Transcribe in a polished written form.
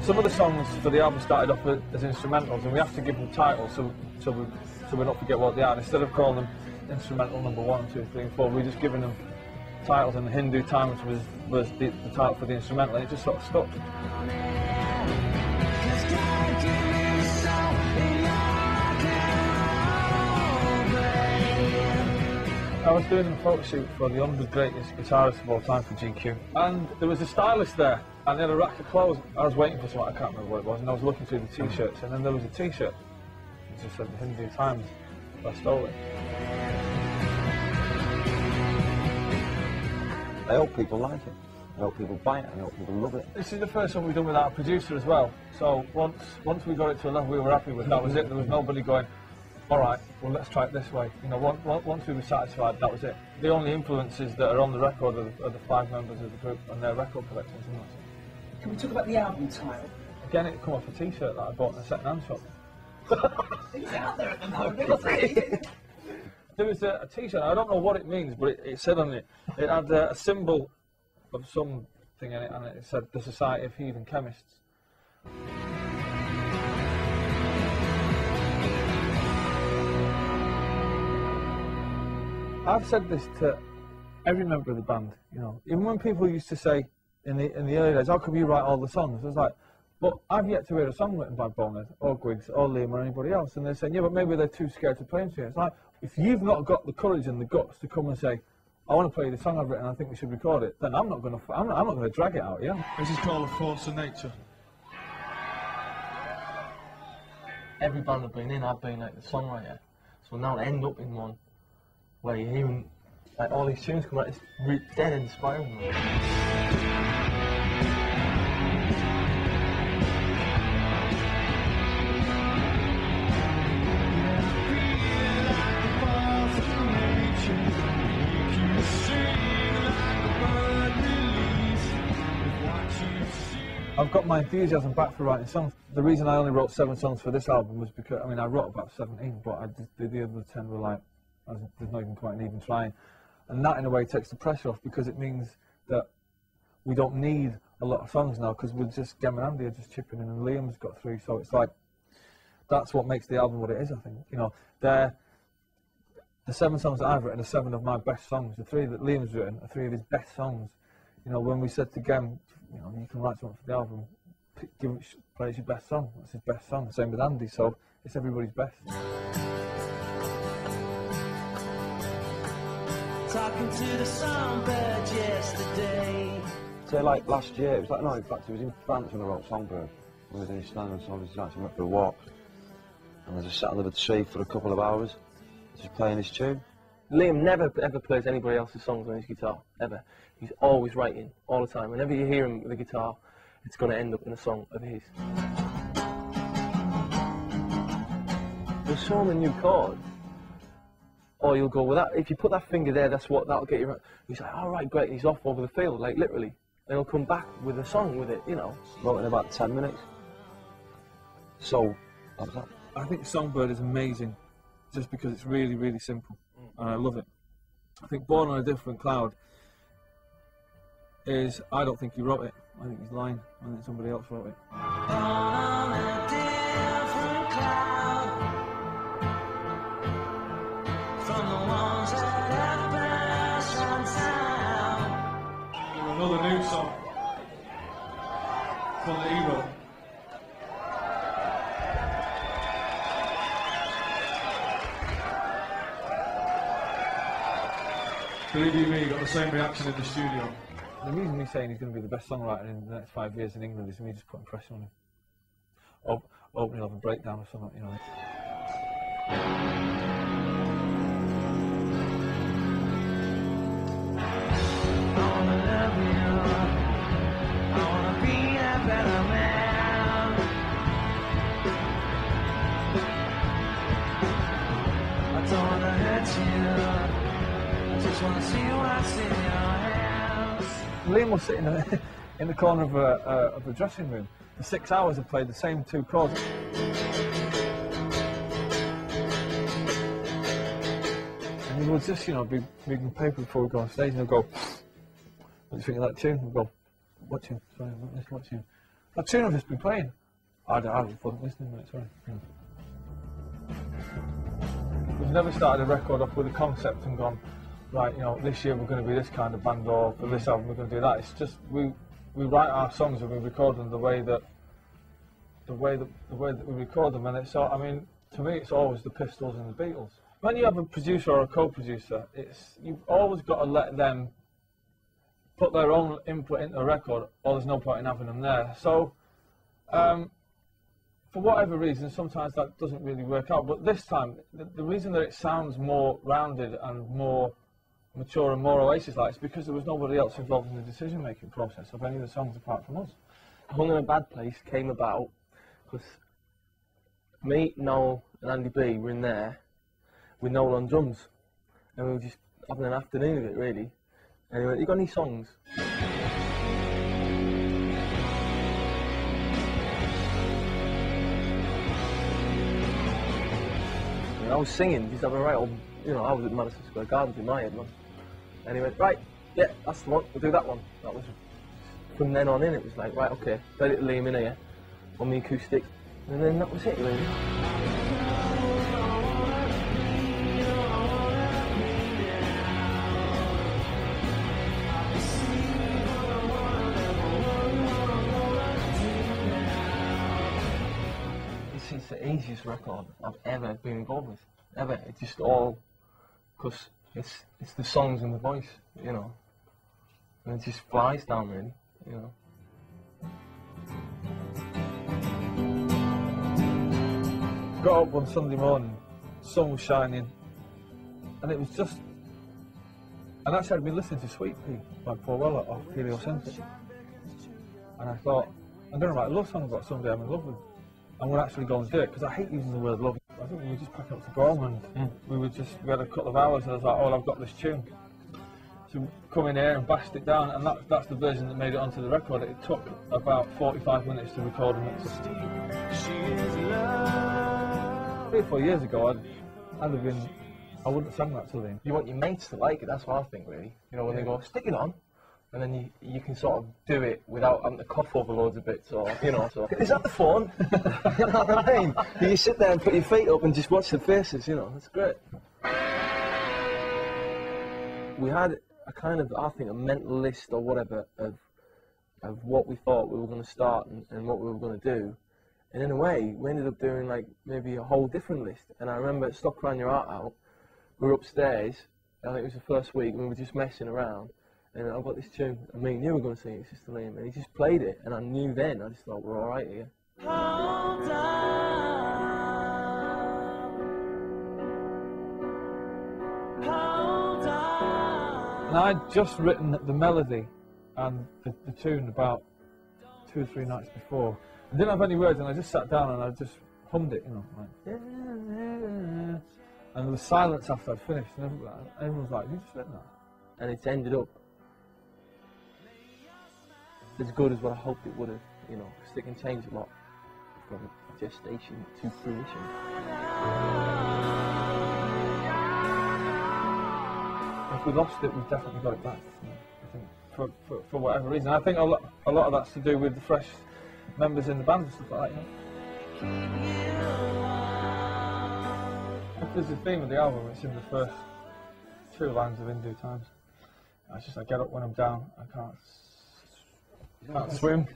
Some of the songs for the album started off as instrumentals, and we have to give them titles so we don't forget what they are. Instead of calling them instrumental number 1, 2, 3, and 4, we're just giving them titles, and the Hindu Times was the title for the instrumental, and it just sort of stuck. I was doing a photo shoot for the 100 greatest guitarists of all time for GQ, and there was a stylist there, and they had a rack of clothes. I was waiting for something, I can't remember what it was, and I was looking through the t-shirts, and then there was a t-shirt. It just said the Hindu Times, so I stole it. I hope people like it. I hope people buy it. I hope people love it. This is the first one we've done without a producer as well. So once we got it to a level we were happy with, that was it. There was nobody going, all right, well let's try it this way. You know, once we were satisfied, that was it. The only influences that are on the record are the 5 members of the group and their record collections. And that's it. Can we talk about the album title? Again, it come off a t-shirt that I bought in a second-hand shop. It's out there at the moment. There was a t-shirt, I don't know what it means, but it said on it, it had a symbol of something in it, and it said the Society of Heathen Chemists. I've said this to every member of the band, you know, even when people used to say in the early days, how come you write all the songs? I was like, but I've yet to hear a song written by Bonehead or Griggs or Liam or anybody else, and they're saying, yeah, but maybe they're too scared to play them to you. It's like, if you've not got the courage and the guts to come and say, I want to play the song I've written, I think we should record it, then I'm not going to drag it out, yeah? This is called A Force of Nature. Every band I've been in, I've been like the songwriter, so now I end up in one where you're hearing like all these tunes come out, it's dead inspiring. I've got my enthusiasm back for writing songs. The reason I only wrote 7 songs for this album was because, I mean, I wrote about 17, but the other 10 were like, there's no even point in even trying. And that, in a way, takes the pressure off, because it means that we don't need a lot of songs now, because we're just, Gem and Andy are just chipping in, and Liam's got 3, so it's like, that's what makes the album what it is, I think. You know, the 7 songs that I've written are 7 of my best songs. The 3 that Liam's written are 3 of his best songs. You know, when we said to Gem, you know, you can write something for the album, play your best song. That's his best song. Same with Andy, so it's everybody's best. Talking to the Songbird yesterday. So like last year, it was like, no, in fact it was in France when I wrote Songbird. We were in Iceland, so we actually went for a walk. And I just sat under the tree for a couple of hours, just playing his tune. Liam never ever plays anybody else's songs on his guitar, ever. He's always writing, all the time. Whenever you hear him with a guitar, it's going to end up in a song of his. You'll show him a new chord, or you'll go, well, that, if you put that finger there, that'll get you right. He's like, all right, great, he's off over the field, like literally. And he'll come back with a song with it, you know. Wrote in about 10 minutes. So, that was that. I think Songbird is amazing, just because it's really, really simple, and I love it. I think Born on a Different Cloud is, I don't think he wrote it. I think he's lying. I think somebody else wrote it. On a different cloud from the ones that have passed on town. Another new song from the Hero. Believe you me, got the same reaction in the studio. The reason he's saying he's going to be the best songwriter in the next 5 years in England is me just putting pressure on him. Hoping he'll have a breakdown or something, you know. Liam was sitting in the corner of a dressing room for 6 hours and played the same 2 chords. And he would just, you know, be reading the paper before we go on stage, and he'll go, what do you think of that tune? We'll go, what tune? Sorry, what tune? That tune I've just been playing, I was fun listening to it, sorry. We've never started a record off with a concept and gone, right, you know, this year we're going to be this kind of band, or for this album we're going to do that. It's just we write our songs and we record them the way that we record them, and it's all, I mean, to me it's always the Pistols and the Beatles. When you have a producer or a co-producer, you've always got to let them put their own input into a record, or there's no point in having them there. So, for whatever reason, sometimes that doesn't really work out. But this time, the reason that it sounds more rounded and more mature and more Oasis-like is because there was nobody else involved in the decision-making process of any of the songs apart from us. Hung in a Bad Place came about because me, Noel and Andy B were in there with Noel on drums, and we were just having an afternoon of it, really. And he went, "You got any songs?" And I was singing, just having a right old, you know, I was at Madison Square Gardens in my head, man. And he went, "Right, yeah, that's the one, we'll do that one." That was, from then on in, it was like, right, okay, let it Liam in here, on the acoustic, and then that was it, really. It's the easiest record I've ever been involved with, ever. It's just all, because it's the songs and the voice, you know, and it just flies down, really, you know. Got up one Sunday morning, sun was shining, and it was just, and actually I'd been listening to Sweet Pea by Paul Weller off Heliocentric, and I thought, I'm going to write a love song about somebody I'm in love with. And we're actually going to do it, because I hate using the word love. I think we were just packing up to go home, and we had a couple of hours, and I was like, oh, I've got this tune. So come in here and bashed it down, and that's the version that made it onto the record. It took about 45 minutes to record and mix it. 3 or 4 years ago, I wouldn't have sang that to them. You want your mates to like it, that's what I think, really. You know, when they go, "Stick it on," and then you can sort of do it without having to cough over loads of bits, or, you know, so. Is that the fun? You know what I mean? You sit there and put your feet up and just watch the faces, you know, that's great. We had a kind of, I think, a mental list or whatever of what we thought we were going to start and what we were going to do. And in a way, we ended up doing like maybe a whole different list. And I remember at Stop Crying Your Heart Out, we were upstairs, I think it was the first week, and we were just messing around. And I've got this tune, and me and you were going to sing it, Sister Liam, and he just played it, and I knew then, I just thought, we're all right here. Hold on. And I'd just written the melody and the tune about 2 or 3 nights before. I didn't have any words, and I just sat down and I just hummed it, you know, like, and there was silence after I'd finished, and everyone was like, "You just written that?" And it's ended up as good as what I hoped it would have, you know, because it can change a lot from gestation to fruition. If we lost it, we've definitely got it back. I think for whatever reason. I think a lot of that's to do with the fresh members in the band and stuff like that. You know? If there's a theme of the album, it's in the first 2 lines of In Due Times. It's just I get up when I'm down. I can't swim.